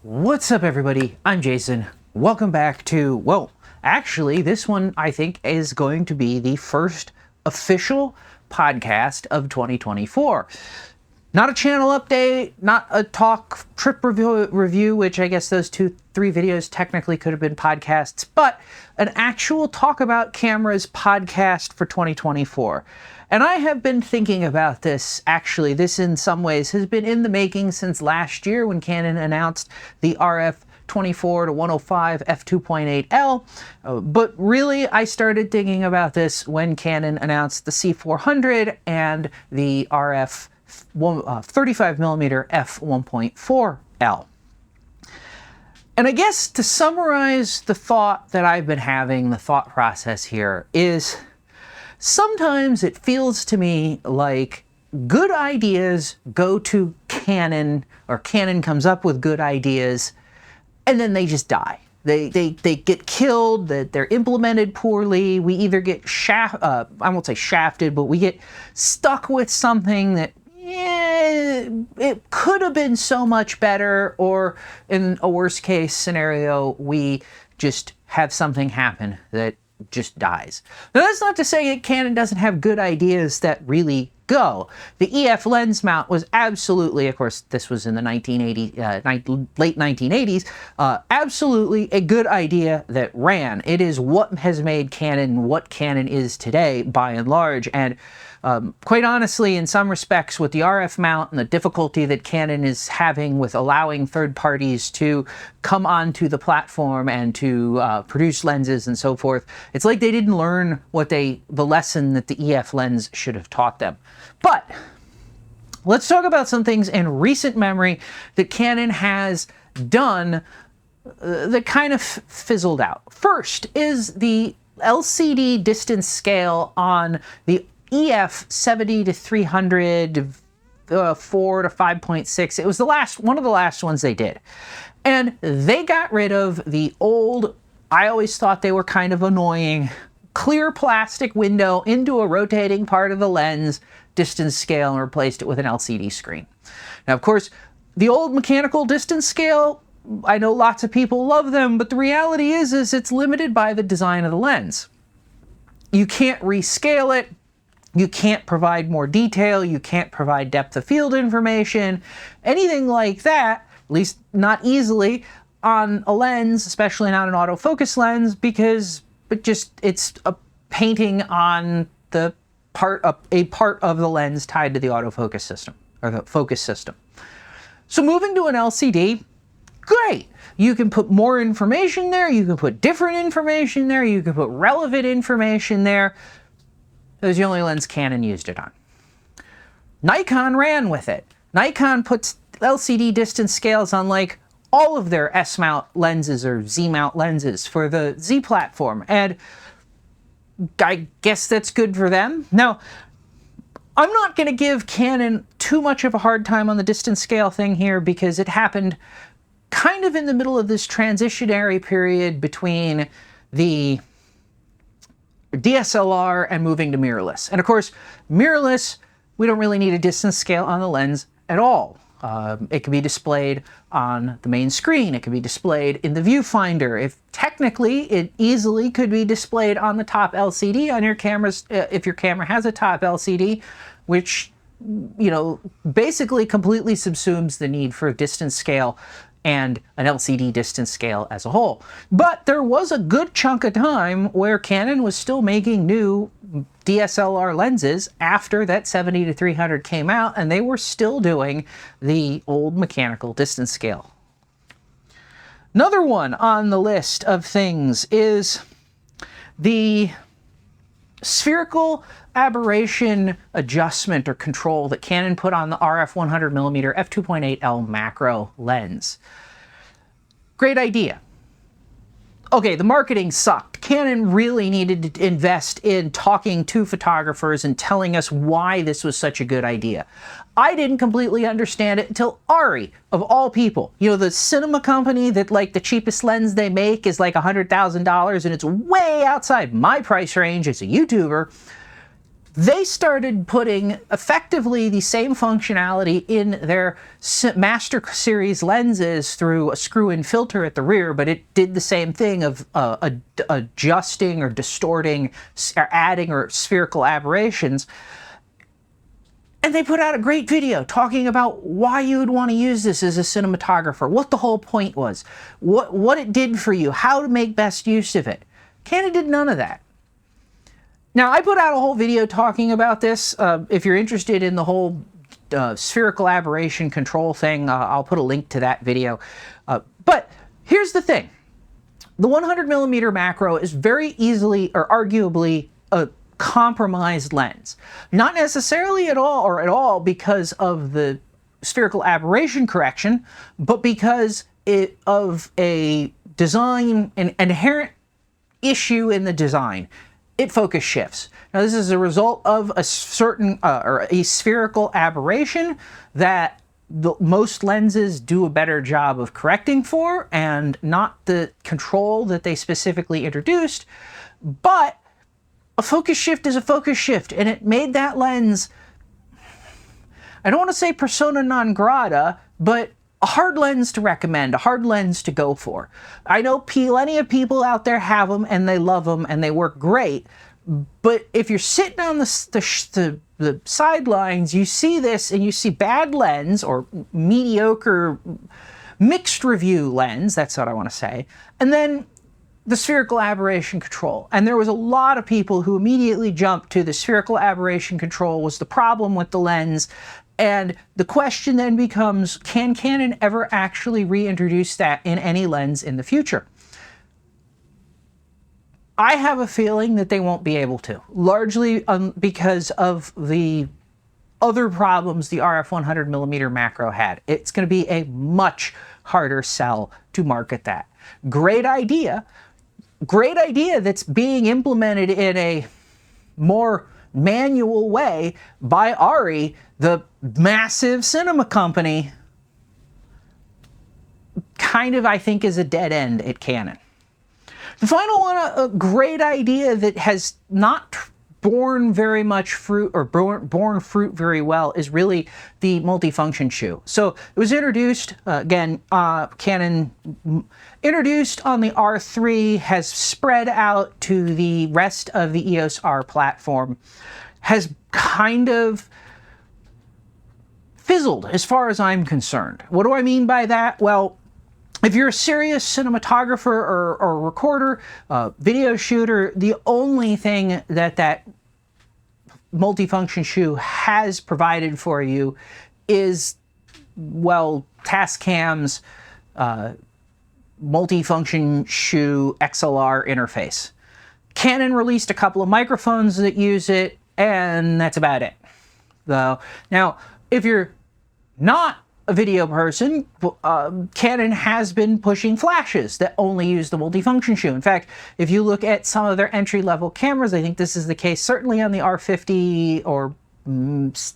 What's up, everybody? I'm Jason. Welcome back to, well, actually, this one I think is going to be the first official podcast of 2024. Not a channel update, not a talk trip review, which I guess those 2-3 videos technically could have been podcasts, but an actual talk about cameras podcast for 2024. And I have been thinking about this, actually. This in some ways has been in the making since last year when Canon announced the RF24-105 f2.8L. But really, I started thinking about this when Canon announced the C400 and the RF 35mm f1.4L. And I guess to summarize the thought that I've been having, the thought process here is, sometimes it feels to me like good ideas go to Canon, or Canon comes up with good ideas, and then they just die. They get killed, that they're implemented poorly. We either get I won't say shafted, but we get stuck with something that, it could have been so much better, or in a worst case scenario, we just have something happen that just dies. Now, that's not to say that Canon doesn't have good ideas that really go. The EF lens mount was absolutely, of course, this was in the late 1980s, absolutely a good idea that ran. It is what has made Canon what Canon is today, by and large, and quite honestly, in some respects, with the RF mount and the difficulty that Canon is having with allowing third parties to come onto the platform and to produce lenses and so forth, it's like they didn't learn the lesson that the EF lens should have taught them. But let's talk about some things in recent memory that Canon has done that kind of fizzled out. First is the LCD distance scale on the EF 70-300, 4 to 5.6. It was one of the last ones they did. And they got rid of the old, I always thought they were kind of annoying, clear plastic window into a rotating part of the lens distance scale and replaced it with an LCD screen. Now, of course, the old mechanical distance scale, I know lots of people love them, but the reality is it's limited by the design of the lens. You can't rescale it. You can't provide more detail, you can't provide depth of field information, anything like that, at least not easily, on a lens, especially not an autofocus lens, because it's a painting on a part of the lens tied to the autofocus system, or the focus system. So moving to an LCD, great! You can put more information there, you can put different information there, you can put relevant information there. It was the only lens Canon used it on. Nikon ran with it. Nikon puts LCD distance scales on like all of their S-mount lenses or Z-mount lenses for the Z platform, and I guess that's good for them. Now, I'm not going to give Canon too much of a hard time on the distance scale thing here, because it happened kind of in the middle of this transitionary period between the DSLR and moving to mirrorless. And of course, mirrorless, we don't really need a distance scale on the lens at all. It can be displayed on the main screen. It can be displayed in the viewfinder. If technically, it easily could be displayed on the top LCD on your cameras, if your camera has a top LCD, which, basically completely subsumes the need for a distance scale and an LCD distance scale as a whole. But there was a good chunk of time where Canon was still making new DSLR lenses after that 70-300 came out, and they were still doing the old mechanical distance scale. Another one on the list of things is the spherical aberration adjustment or control that Canon put on the RF 100mm f2.8L macro lens. Great idea. Okay, the marketing sucked. Canon really needed to invest in talking to photographers and telling us why this was such a good idea. I didn't completely understand it until Ari, of all people. The cinema company that the cheapest lens they make is like $100,000 and it's way outside my price range as a YouTuber. they started putting effectively the same functionality in their Master Series lenses through a screw-in filter at the rear, but it did the same thing of adjusting or distorting or adding or spherical aberrations. And they put out a great video talking about why you would want to use this as a cinematographer, what the whole point was, what it did for you, how to make best use of it. Canon did none of that. Now, I put out a whole video talking about this. If you're interested in the whole spherical aberration control thing, I'll put a link to that video. But here's the thing. The 100mm macro is very easily or arguably a compromised lens. Not necessarily at all because of the spherical aberration correction, but because of a design, an inherent issue in the design. It focus shifts. Now, this is a result of a certain or a spherical aberration that most lenses do a better job of correcting for, and not the control that they specifically introduced. But a focus shift is a focus shift, and it made that lens, I don't want to say persona non grata, but a hard lens to recommend, a hard lens to go for. I know plenty of people out there have them and they love them and they work great, but if you're sitting on the sidelines, you see this and you see bad lens or mediocre mixed review lens, that's what I want to say, and then the spherical aberration control. And there was a lot of people who immediately jumped to the spherical aberration control was the problem with the lens. And the question then becomes, can Canon ever actually reintroduce that in any lens in the future? I have a feeling that they won't be able to, largely because of the other problems the RF 100mm macro had. It's going to be a much harder sell to market that. Great idea that's being implemented in a more manual way by Ari, the massive cinema company, kind of, I think, is a dead end at Canon. The final one, a great idea that has not borne very much fruit, or borne fruit very well, is really the multifunction shoe. So it was introduced, again, Canon introduced on the R3, has spread out to the rest of the EOS R platform, has kind of fizzled as far as I'm concerned. What do I mean by that? Well, if you're a serious cinematographer or recorder, video shooter, the only thing that multifunction shoe has provided for you is, well, Tascam's multifunction shoe XLR interface. Canon released a couple of microphones that use it, and that's about it. Though, now, if you're not a video person, Canon has been pushing flashes that only use the multifunction shoe. In fact, if you look at some of their entry-level cameras, I think this is the case certainly on the R50, or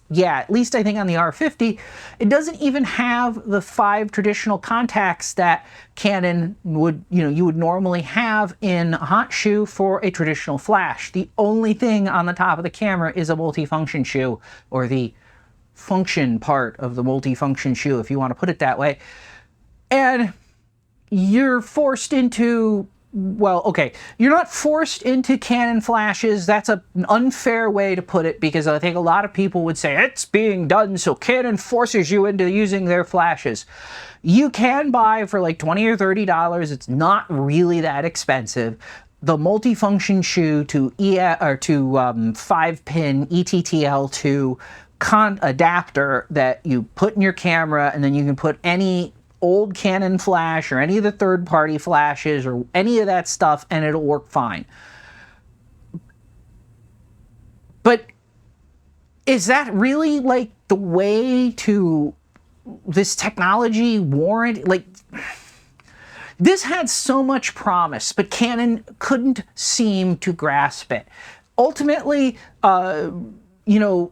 yeah, at least I think on the R50, it doesn't even have the 5 traditional contacts that Canon would, you would normally have in a hot shoe for a traditional flash. The only thing on the top of the camera is a multifunction shoe, or the function part of the multifunction shoe, if you want to put it that way. And you're forced into, well, okay, you're not forced into Canon flashes. That's an unfair way to put it, because I think a lot of people would say it's being done so Canon forces you into using their flashes. You can buy for like $20 or $30. It's not really that expensive. The multifunction shoe to 5-pin ETTL2 adapter that you put in your camera, and then you can put any old Canon flash or any of the third-party flashes or any of that stuff, and it'll work fine. But is that really like the way to this technology warrant? Like, this had so much promise, but Canon couldn't seem to grasp it. Ultimately,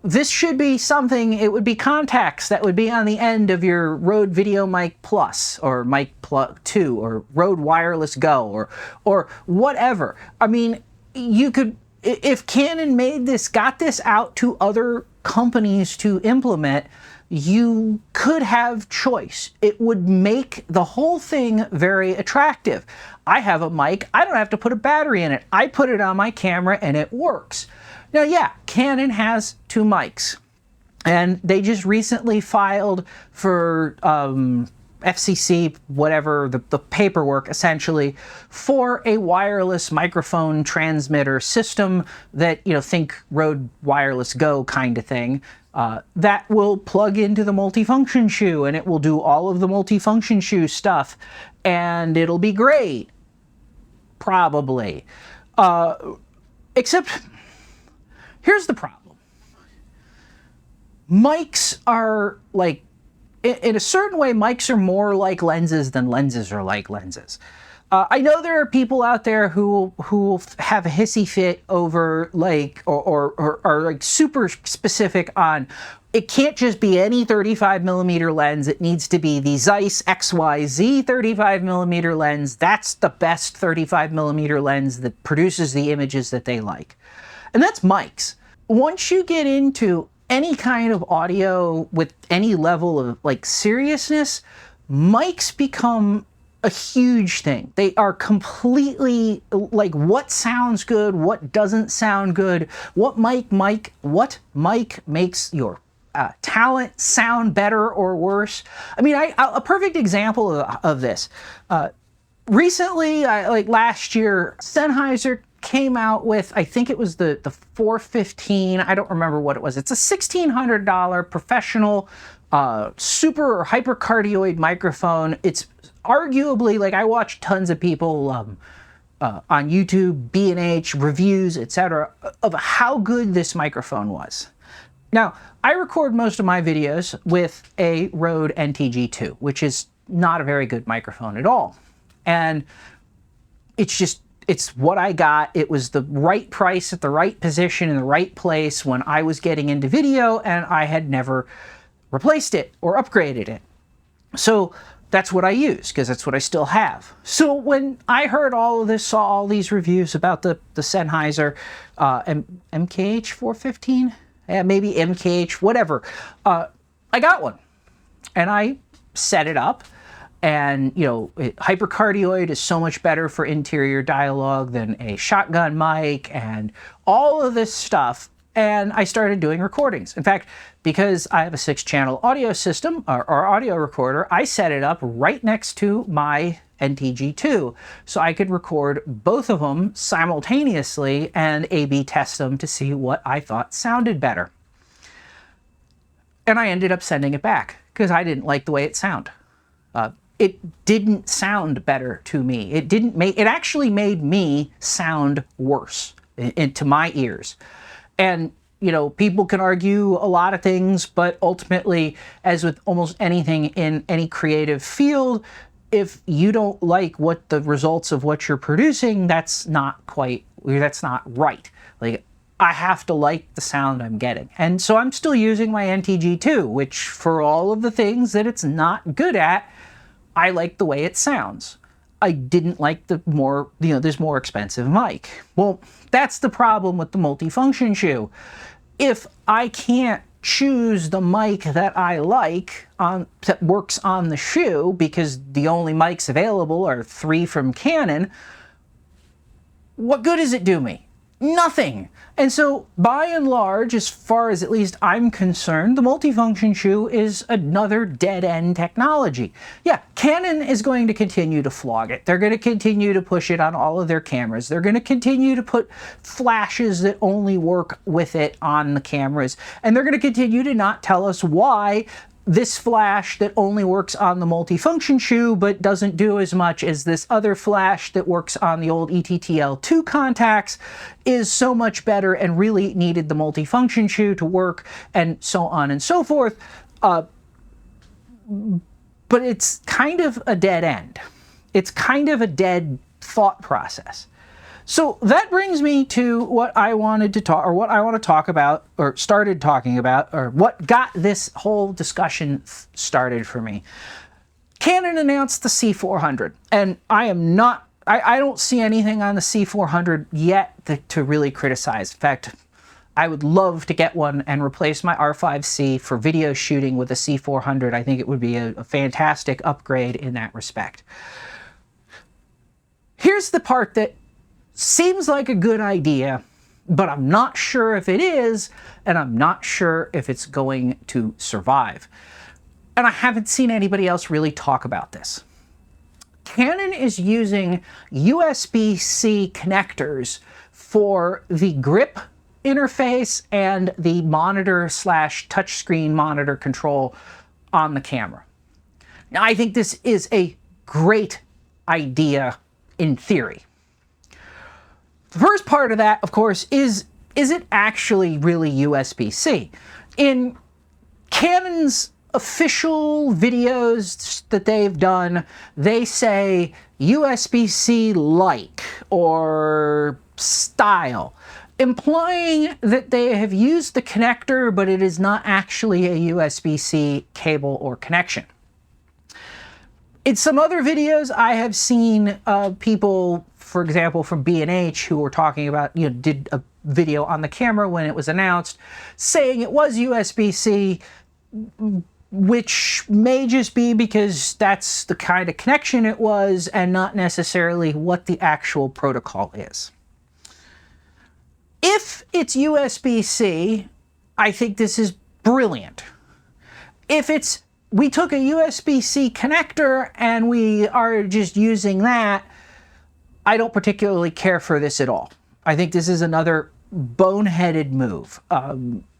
this should be something, it would be contacts that would be on the end of your Rode Video Mic Plus, or Mic Plus 2, or Rode Wireless Go, or whatever. I mean, you could if Canon got this out to other companies to implement, you could have choice. It would make the whole thing very attractive. I have a mic, I don't have to put a battery in it. I put it on my camera and it works. Now, yeah, Canon has 2 mics, and they just recently filed for FCC, whatever, the paperwork essentially, for a wireless microphone transmitter system that, you know, think Rode Wireless Go kind of thing, that will plug into the multifunction shoe, and it will do all of the multifunction shoe stuff, and it'll be great. Probably. Except, here's the problem. Mics are like, in a certain way, mics are more like lenses than lenses are like lenses. I know there are people out there who have a hissy fit over like, or are like super specific on, it can't just be any 35mm lens. It needs to be the Zeiss XYZ 35mm lens. That's the best 35mm lens that produces the images that they like. And that's mics. Once you get into any kind of audio with any level of like seriousness, mics become a huge thing. They are completely like what sounds good, what doesn't sound good, what mic makes your talent sound better or worse. I mean, a perfect example of this. Recently, like last year, Sennheiser came out with, I think it was the 415, I don't remember what it was. It's a $1,600 professional super hypercardioid microphone. It's arguably, like, I watched tons of people on YouTube, B&H, reviews, etc., of how good this microphone was. Now, I record most of my videos with a Rode NTG2, which is not a very good microphone at all. And it's what I got. It was the right price at the right position in the right place when I was getting into video, and I had never replaced it or upgraded it. So that's what I use, because that's what I still have. So when I heard all of this, saw all these reviews about the Sennheiser MKH 415, maybe MKH, whatever, I got one, and I set it up. And, you know, hypercardioid is so much better for interior dialogue than a shotgun mic and all of this stuff. And I started doing recordings. In fact, because I have a 6-channel audio system or audio recorder, I set it up right next to my NTG2 so I could record both of them simultaneously and A/B test them to see what I thought sounded better. And I ended up sending it back because I didn't like the way it sounded. It didn't sound better to me. It actually made me sound worse into my ears. And, you know, people can argue a lot of things, but ultimately, as with almost anything in any creative field, if you don't like what the results of what you're producing, that's not right. Like, I have to like the sound I'm getting. And so I'm still using my NTG2, which, for all of the things that it's not good at, I like the way it sounds. I didn't like this more expensive mic. Well, that's the problem with the multifunction shoe. If I can't choose the mic that I like that works on the shoe, because the only mics available are 3 from Canon, what good does it do me? Nothing. And so, by and large, as far as at least I'm concerned, the multifunction shoe is another dead-end technology. Yeah, Canon is going to continue to flog it. They're going to continue to push it on all of their cameras. They're going to continue to put flashes that only work with it on the cameras. And they're going to continue to not tell us why this flash that only works on the multifunction shoe but doesn't do as much as this other flash that works on the old ETTL2 contacts is so much better and really needed the multifunction shoe to work, and so on and so forth. But it's kind of a dead end. It's kind of a dead thought process. So that brings me to what I wanted to talk, or what I want to talk about, or started talking about, or what got this whole discussion started for me. Canon announced the C400, and I am not I don't see anything on the C400 yet to really criticize. In fact, I would love to get one and replace my R5C for video shooting with a C400. I think it would be a fantastic upgrade in that respect. Here's the part that seems like a good idea, but I'm not sure if it is, and I'm not sure if it's going to survive. And I haven't seen anybody else really talk about this. Canon is using USB-C connectors for the grip interface and the monitor slash touchscreen monitor control on the camera. Now, I think this is a great idea in theory. The first part of that, of course, is it actually really USB-C? In Canon's official videos that they've done, they say USB-C-like or style, implying that they have used the connector, but it is not actually a USB-C cable or connection. In some other videos, I have seen people, for example, from B&H, who were talking about, did a video on the camera when it was announced, saying it was USB-C, which may just be because that's the kind of connection it was and not necessarily what the actual protocol is. If it's USB-C, I think this is brilliant. If it's, we took a USB-C connector and we are just using that, I don't particularly care for this at all. I think this is another boneheaded move.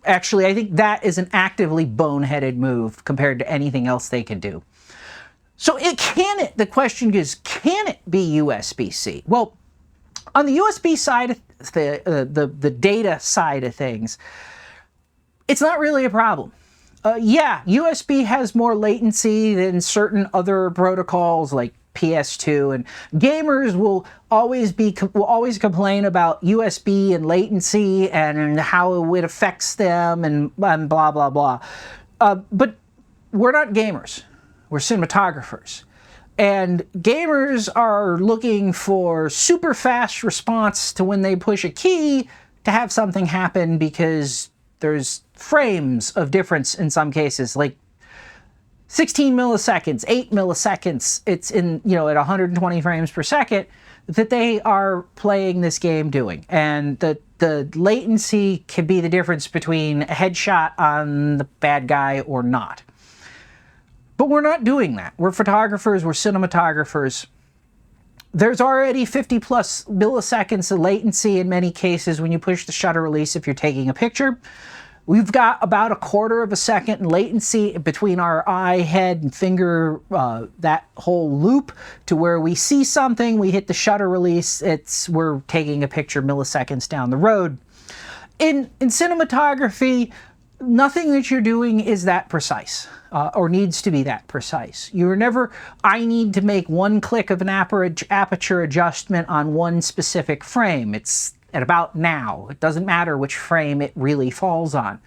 Actually, I think that is an actively boneheaded move compared to anything else they can do. So the question is, can it be USB-C? Well, on the USB side of the data side of things, it's not really a problem. Yeah, USB has more latency than certain other protocols like PS2, and gamers will always complain about USB and latency and how it affects them and blah blah blah. But we're not gamers; we're cinematographers, and gamers are looking for super fast response to when they push a key to have something happen, because there's frames of difference in some cases, like 16 milliseconds, 8 milliseconds, it's in, at 120 frames per second that they are playing this game doing. And the latency can be the difference between a headshot on the bad guy or not. But we're not doing that. We're photographers, we're cinematographers. There's already 50 plus milliseconds of latency in many cases when you push the shutter release if you're taking a picture. We've got about 1/4 of a second in latency between our eye, head, and finger, that whole loop, to where we see something, we hit the shutter release, we're taking a picture milliseconds down the road. In cinematography, nothing that you're doing is that precise, or needs to be that precise. You're never, I need to make one click of an aperture adjustment on one specific frame. It's at about now. It doesn't matter which frame it really falls on,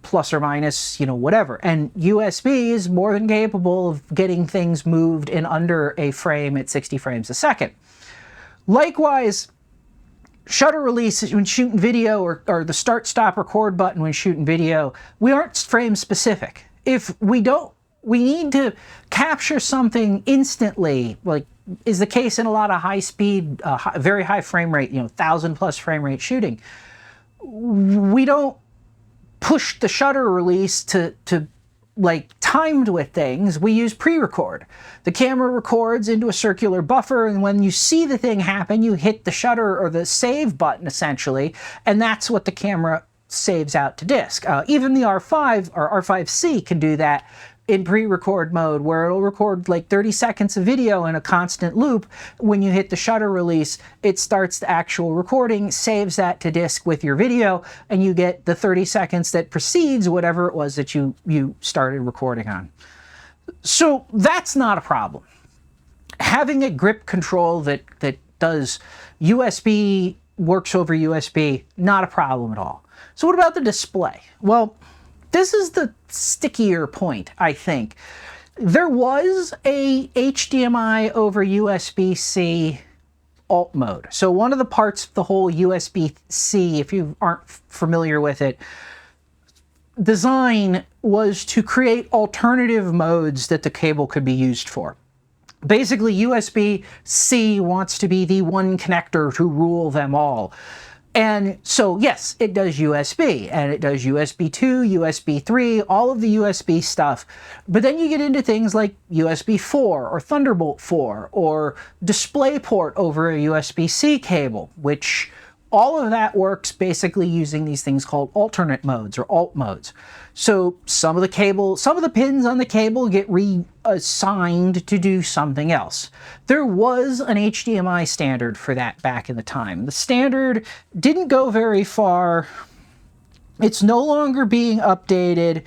plus or minus, whatever. And USB is more than capable of getting things moved in under a frame at 60 frames a second. Likewise, shutter release when shooting video, or the start, stop, record button when shooting video, we aren't frame specific. If we need to capture something instantly, like is the case in a lot of high speed, very high frame rate, 1,000 plus frame rate shooting. We don't push the shutter release to like timed with things. We use pre-record. The camera records into a circular buffer, and when you see the thing happen, you hit the shutter or the save button essentially, and that's what the camera saves out to disk. Even the R5 or R5C can do that in pre-record mode, where it'll record like 30 seconds of video in a constant loop. When you hit the shutter release, it starts the actual recording, saves that to disk with your video, and you get the 30 seconds that precedes whatever it was that you started recording on. So that's not a problem. Having a grip control that does USB, works over USB, not a problem at all. So what about the display? Well, this is the stickier point, I think. There was a HDMI over USB-C alt mode. So one of the parts of the whole USB-C, if you aren't familiar with it, design was to create alternative modes that the cable could be used for. Basically, USB-C wants to be the one connector to rule them all. And so, yes, it does USB, and it does USB 2, USB 3, all of the USB stuff. But then you get into things like USB 4 or Thunderbolt 4 or DisplayPort over a USB-C cable, which all of that works basically using these things called alternate modes or alt modes. So some of the pins on the cable get reassigned to do something else. There was an HDMI standard for that back in the time. The standard didn't go very far. It's no longer being updated,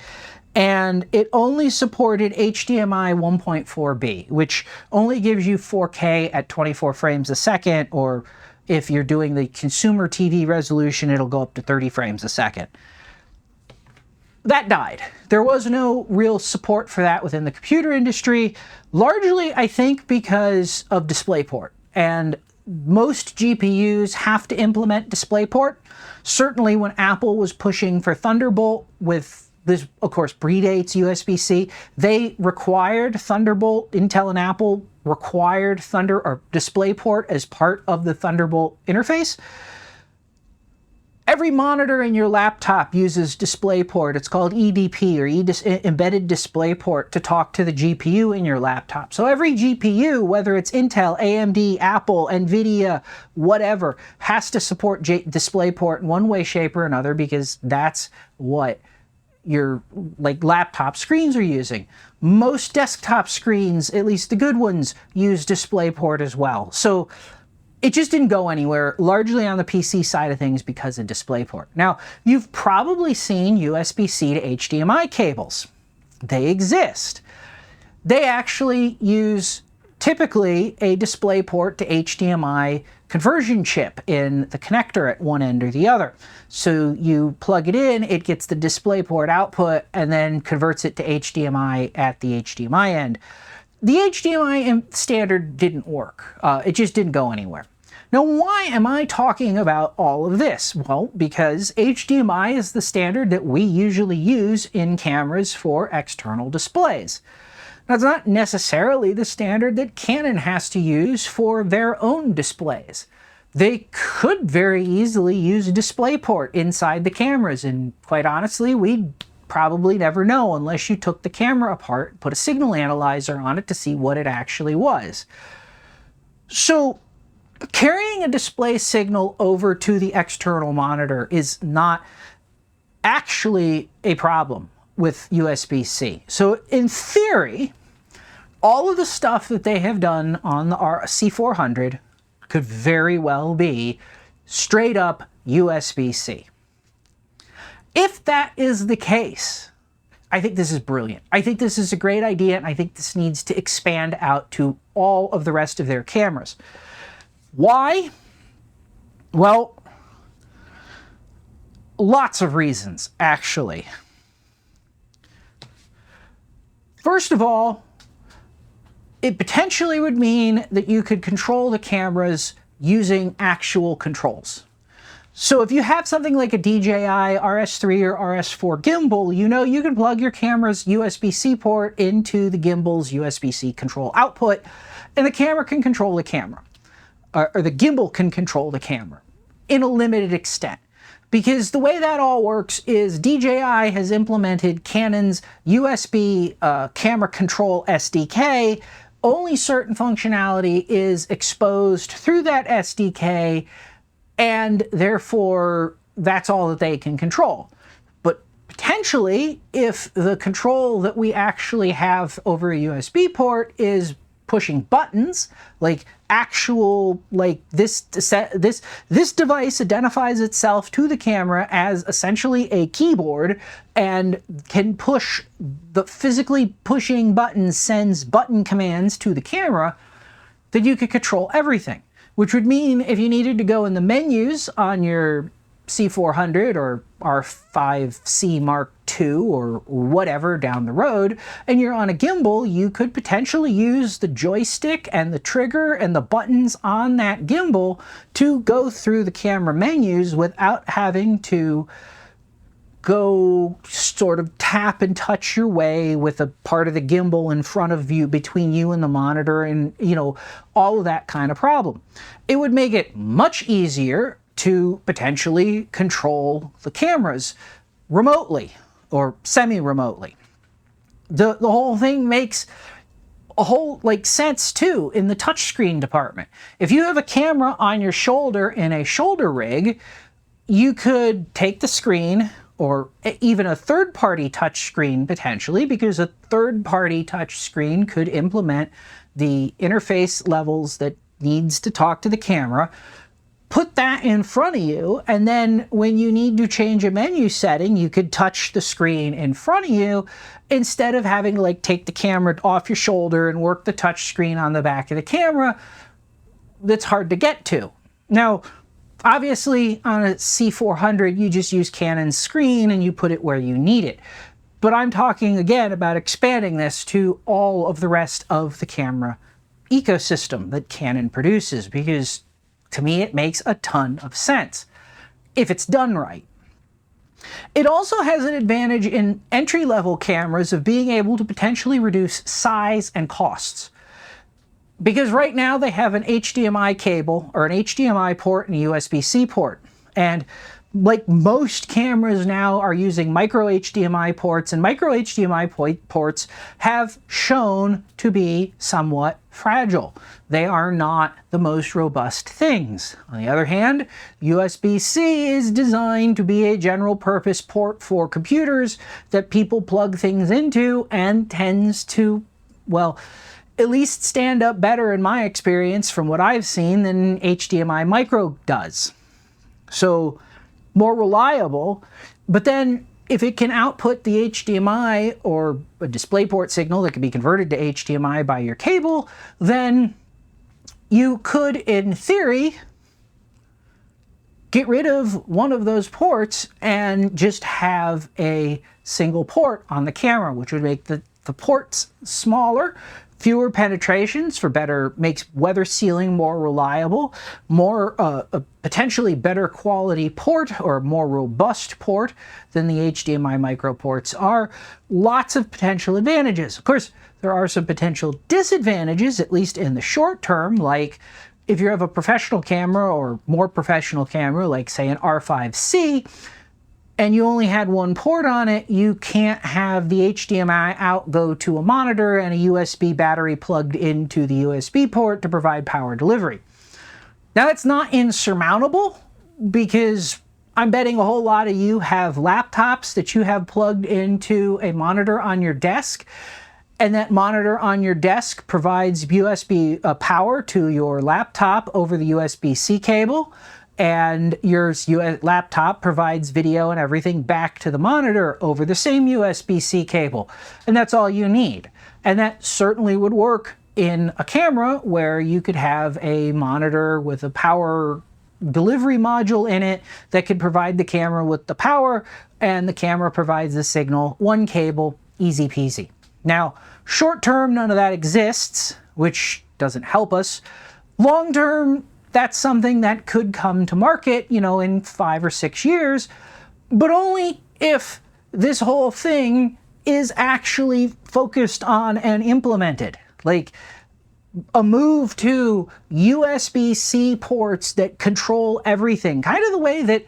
and it only supported HDMI 1.4b, which only gives you 4K at 24 frames a second, or if you're doing the consumer TV resolution, it'll go up to 30 frames a second. That died. There was no real support for that within the computer industry, largely, I think, because of DisplayPort. And most GPUs have to implement DisplayPort. Certainly when Apple was pushing for Thunderbolt, with this, of course, predates USB-C, they required Thunderbolt. Intel and Apple required DisplayPort as part of the Thunderbolt interface. Every monitor in your laptop uses DisplayPort. It's called EDP, or Embedded DisplayPort, to talk to the GPU in your laptop. So every GPU, whether it's Intel, AMD, Apple, NVIDIA, whatever, has to support DisplayPort in one way, shape, or another, because that's what your laptop screens are using. Most desktop screens, at least the good ones, use DisplayPort as well. So it just didn't go anywhere, largely on the PC side of things because of DisplayPort. Now, you've probably seen USB-C to HDMI cables. They exist. They actually use typically a DisplayPort to HDMI conversion chip in the connector at one end or the other. So you plug it in, it gets the DisplayPort output, and then converts it to HDMI at the HDMI end. The HDMI standard didn't work. It just didn't go anywhere. Now, why am I talking about all of this? Well, because HDMI is the standard that we usually use in cameras for external displays. Now, it's not necessarily the standard that Canon has to use for their own displays. They could very easily use DisplayPort inside the cameras, and quite honestly, we'd probably never know unless you took the camera apart, put a signal analyzer on it to see what it actually was. So carrying a display signal over to the external monitor is not actually a problem with USB-C. So in theory, all of the stuff that they have done on the C400 could very well be straight up USB-C. If that is the case, I think this is brilliant. I think this is a great idea, and I think this needs to expand out to all of the rest of their cameras. Why? Well, lots of reasons, actually. First of all, it potentially would mean that you could control the cameras using actual controls. So if you have something like a DJI RS3 or RS4 gimbal, you know you can plug your camera's USB-C port into the gimbal's USB-C control output, and the camera can control the camera. Or the gimbal can control the camera in a limited extent. Because the way that all works is DJI has implemented Canon's USB camera control SDK. Only certain functionality is exposed through that SDK, and therefore that's all that they can control. But potentially, if the control that we actually have over a USB port is pushing buttons, like actual, like this device identifies itself to the camera as essentially a keyboard and can push, the physically pushing buttons sends button commands to the camera, then you could control everything. Which would mean if you needed to go in the menus on your C400 or R5C Mark II or whatever down the road, and you're on a gimbal, you could potentially use the joystick and the trigger and the buttons on that gimbal to go through the camera menus without having to go sort of tap and touch your way with a part of the gimbal in front of you, between you and the monitor, and, you know, all of that kind of problem. It would make it much easier to potentially control the cameras remotely or semi-remotely. The whole thing makes a whole sense too in the touchscreen department. If you have a camera on your shoulder in a shoulder rig, you could take the screen, or even a third-party touch screen potentially, because a third-party touch screen could implement the interface levels that needs to talk to the camera, put that in front of you, and then when you need to change a menu setting, you could touch the screen in front of you instead of having to take the camera off your shoulder and work the touch screen on the back of the camera. That's hard to get to. Now, obviously, on a C400, you just use Canon's screen and you put it where you need it. But I'm talking again about expanding this to all of the rest of the camera ecosystem that Canon produces, because to me it makes a ton of sense if it's done right. It also has an advantage in entry-level cameras of being able to potentially reduce size and costs. Because right now they have an HDMI cable, or an HDMI port and a USB-C port. And like most cameras now are using micro HDMI ports, and micro HDMI ports have shown to be somewhat fragile. They are not the most robust things. On the other hand, USB-C is designed to be a general purpose port for computers that people plug things into, and tends to, well, at least stand up better in my experience from what I've seen than HDMI micro does. So more reliable, but then if it can output the HDMI or a DisplayPort signal that can be converted to HDMI by your cable, then you could, in theory, get rid of one of those ports and just have a single port on the camera, which would make the ports smaller, fewer penetrations for better, makes weather sealing more reliable, more a potentially better quality port, or more robust port than the HDMI micro ports are. Lots of potential advantages. Of course, there are some potential disadvantages, at least in the short term, like if you have a professional camera or more professional camera, like say an R5C, and you only had one port on it, you can't have the HDMI out go to a monitor and a USB battery plugged into the USB port to provide power delivery. Now, it's not insurmountable, because I'm betting a whole lot of you have laptops that you have plugged into a monitor on your desk, and that monitor on your desk provides USB power to your laptop over the USB-C cable, and your laptop provides video and everything back to the monitor over the same USB-C cable. And that's all you need. And that certainly would work in a camera where you could have a monitor with a power delivery module in it that could provide the camera with the power, and the camera provides the signal. One cable, easy peasy. Now, short term, none of that exists, which doesn't help us. Long term, that's something that could come to market, in 5 or 6 years, but only if this whole thing is actually focused on and implemented. Like a move to USB-C ports that control everything, kind of the way that,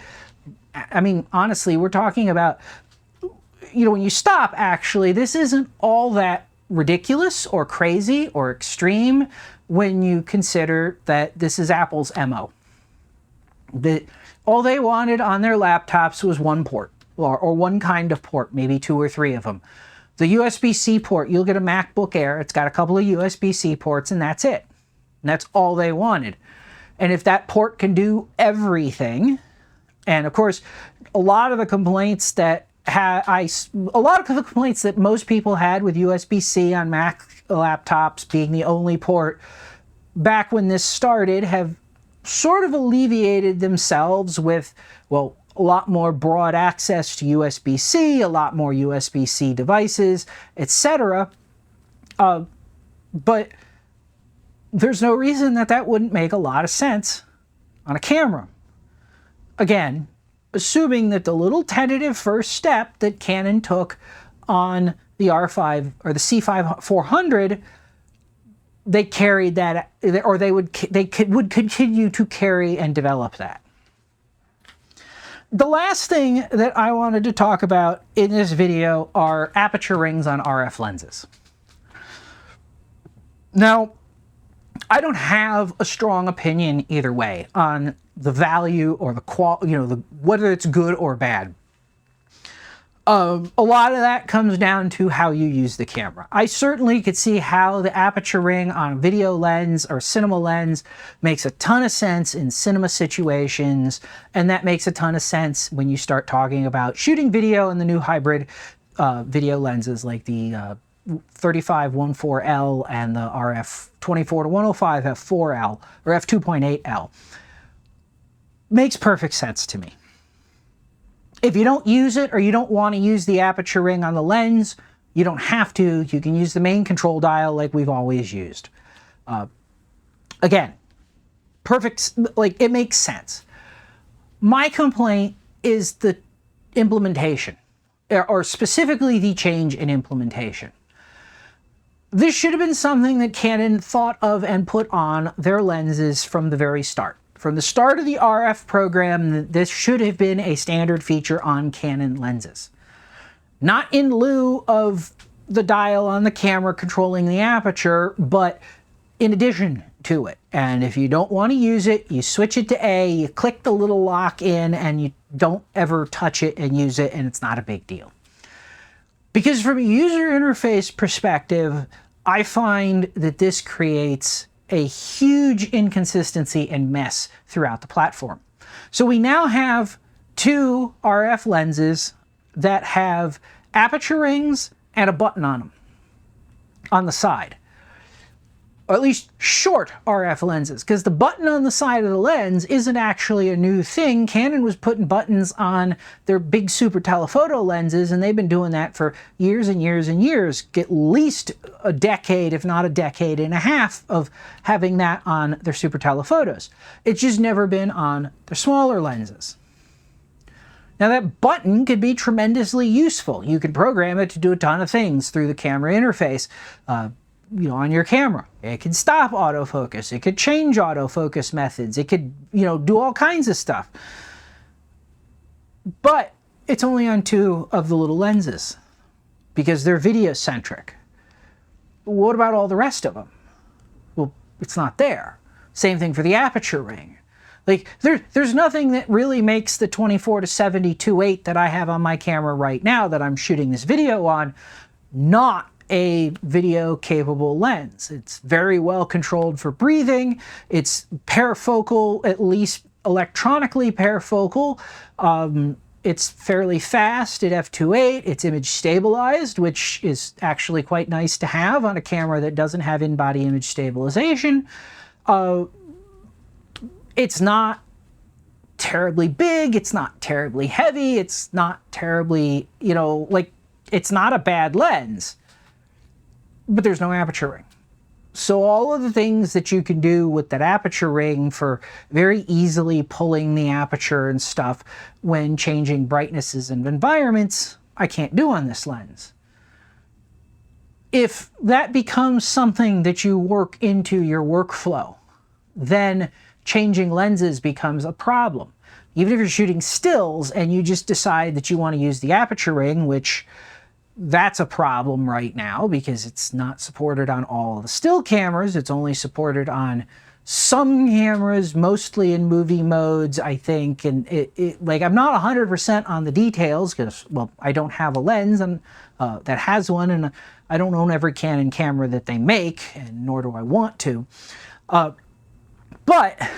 honestly, we're talking about, when you stop, actually, this isn't all that ridiculous or crazy or extreme when you consider that this is Apple's MO. All they wanted on their laptops was one port, or one kind of port, maybe 2 or 3 of them. The USB-C port, you'll get a MacBook Air, it's got a couple of USB-C ports, and that's it. And that's all they wanted. And if that port can do everything, and of course, a lot of the complaints that most people had with USB-C on Mac laptops being the only port back when this started have sort of alleviated themselves with, well, a lot more broad access to USB-C, a lot more USB-C devices, etc. But there's no reason that that wouldn't make a lot of sense on a camera. Again, assuming that the little tentative first step that Canon took on the R5 or the C5-400, they carried that, or they would continue to carry and develop that. The last thing that I wanted to talk about in this video are aperture rings on RF lenses. Now, I don't have a strong opinion either way on the value or the quality, whether it's good or bad. A lot of that comes down to how you use the camera. I certainly could see how the aperture ring on a video lens or cinema lens makes a ton of sense in cinema situations, and that makes a ton of sense when you start talking about shooting video in the new hybrid video lenses like the 35-14L and the RF 24-105 f4L or f2.8L. Makes perfect sense to me. If you don't use it or you don't want to use the aperture ring on the lens, you don't have to. You can use the main control dial like we've always used. Again, perfect, like it makes sense. My complaint is the implementation, or specifically the change in implementation. This should have been something that Canon thought of and put on their lenses from the very start. From the start of the RF program, this should have been a standard feature on Canon lenses. Not in lieu of the dial on the camera controlling the aperture, but in addition to it. And if you don't want to use it, you switch it to A, you click the little lock in, and you don't ever touch it and use it, and it's not a big deal. Because from a user interface perspective, I find that this creates a huge inconsistency and mess throughout the platform. So we now have two RF lenses that have aperture rings and a button on them on the side. Or at least short RF lenses, because the button on the side of the lens isn't actually a new thing. Canon was putting buttons on their big super telephoto lenses, and they've been doing that for years and years and years, at least a decade, if not a decade and a half, of having that on their super telephotos. It's just never been on their smaller lenses. Now that button could be tremendously useful. You can program it to do a ton of things through the camera interface. On your camera. It can stop autofocus. It could change autofocus methods. It could, do all kinds of stuff. But it's only on two of the little lenses because they're video-centric. What about all the rest of them? Well, it's not there. Same thing for the aperture ring. Like, there's nothing that really makes the 24-70 2.8 that I have on my camera right now that I'm shooting this video on not a video capable lens. It's very well controlled for breathing. It's parafocal, at least electronically parafocal. It's fairly fast at f2.8. It's image stabilized, which is actually quite nice to have on a camera that doesn't have in-body image stabilization. It's not terribly big. It's not terribly heavy. It's not terribly, it's not a bad lens. But there's no aperture ring. So all of the things that you can do with that aperture ring for very easily pulling the aperture and stuff when changing brightnesses and environments, I can't do on this lens. If that becomes something that you work into your workflow, then changing lenses becomes a problem. Even if you're shooting stills and you just decide that you want to use the aperture ring, which that's a problem right now because it's not supported on all the still cameras. It's only supported on some cameras, mostly in movie modes, I think. And I'm not 100% on the details because, well, I don't have a lens that has one, and I don't own every Canon camera that they make, and nor do I want to. But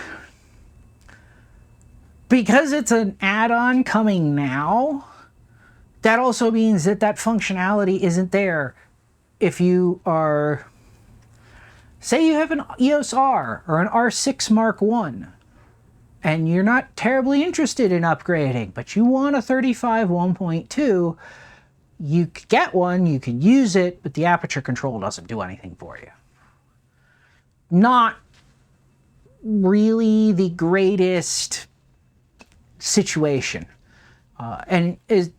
because it's an add-on coming now, that also means that that functionality isn't there if you are, say you have an EOS R or an R6 Mark I. and you're not terribly interested in upgrading, but you want a 35 1.2, you could get one, you can use it, but the aperture control doesn't do anything for you. Not really the greatest situation. And is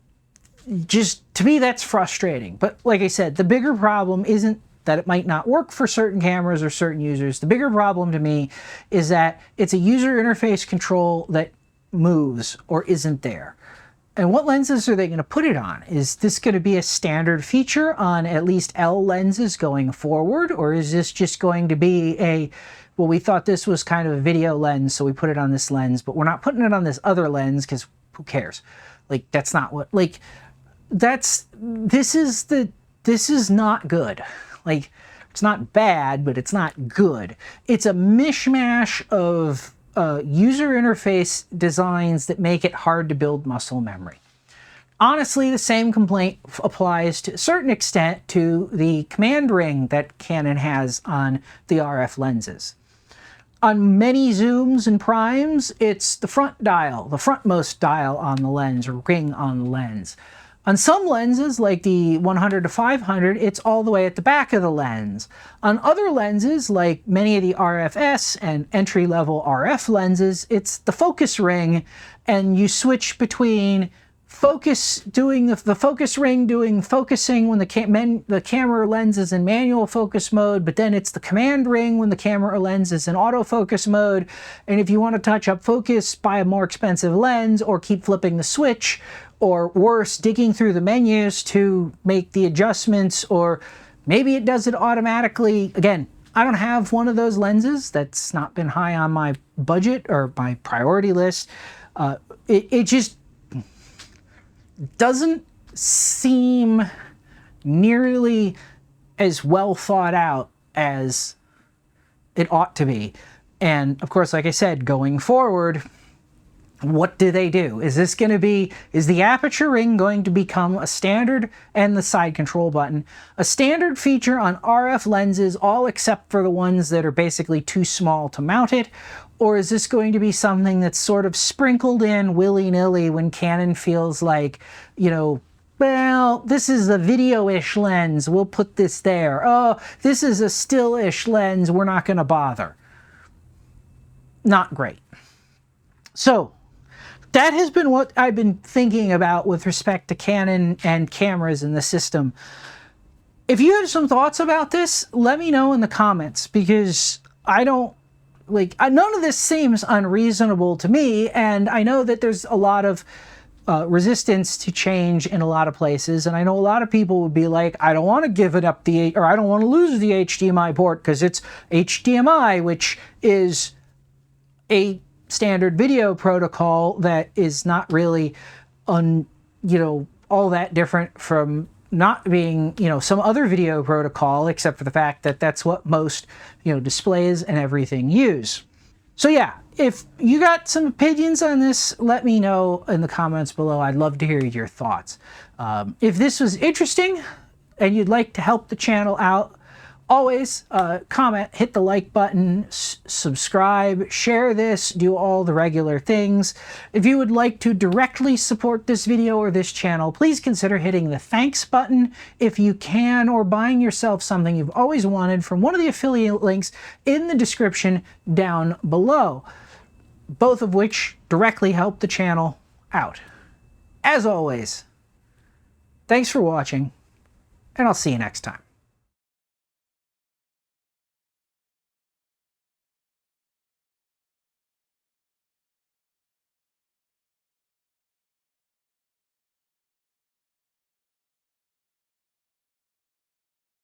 just, to me, that's frustrating. But like I said, the bigger problem isn't that it might not work for certain cameras or certain users. The bigger problem to me is that it's a user interface control that moves or isn't there. And what lenses are they going to put it on? Is this going to be a standard feature on at least L lenses going forward? Or is this just going to be a, well, we thought this was kind of a video lens, so we put it on this lens, but we're not putting it on this other lens because who cares? Like, that's not what, like, this is not good. Like, it's not bad, but it's not good. It's a mishmash of user interface designs that make it hard to build muscle memory. Honestly, the same complaint applies to a certain extent to the command ring that Canon has on the RF lenses. On many zooms and primes, it's the front dial, the frontmost dial on the lens, or ring on the lens. On some lenses, like the 100 to 500, it's all the way at the back of the lens. On other lenses, like many of the RFS and entry-level RF lenses, it's the focus ring, and you switch between the focus ring doing focusing when the camera lens is in manual focus mode, but then it's the command ring when the camera lens is in autofocus mode. And if you want to touch up focus, buy a more expensive lens or keep flipping the switch, or worse, digging through the menus to make the adjustments, or maybe it does it automatically. Again, I don't have one of those lenses. That's not been high on my budget or my priority list. It just doesn't seem nearly as well thought out as it ought to be. And of course, like I said, going forward, what do they do? Is the aperture ring going to become a standard, and the side control button, a standard feature on RF lenses, all except for the ones that are basically too small to mount it? Or is this going to be something that's sort of sprinkled in willy-nilly when Canon feels like, you know, well, this is a video-ish lens, we'll put this there. Oh, this is a still-ish lens, we're not going to bother. Not great. So, that has been what I've been thinking about with respect to Canon and cameras in the system. If you have some thoughts about this, let me know in the comments, because none of this seems unreasonable to me, and I know that there's a lot of resistance to change in a lot of places, and I know a lot of people would be like, I don't want to give it up or I don't want to lose the HDMI port because it's HDMI, which is a standard video protocol that is not really all that different from not being some other video protocol, except for the fact that that's what most displays and everything use. So yeah, if you got some opinions on this, let me know in the comments below. I'd love to hear your thoughts. If this was interesting and you'd like to help the channel out, always comment, hit the like button, subscribe, share this, do all the regular things. If you would like to directly support this video or this channel, please consider hitting the thanks button if you can, or buying yourself something you've always wanted from one of the affiliate links in the description down below, both of which directly help the channel out. As always, thanks for watching, and I'll see you next time.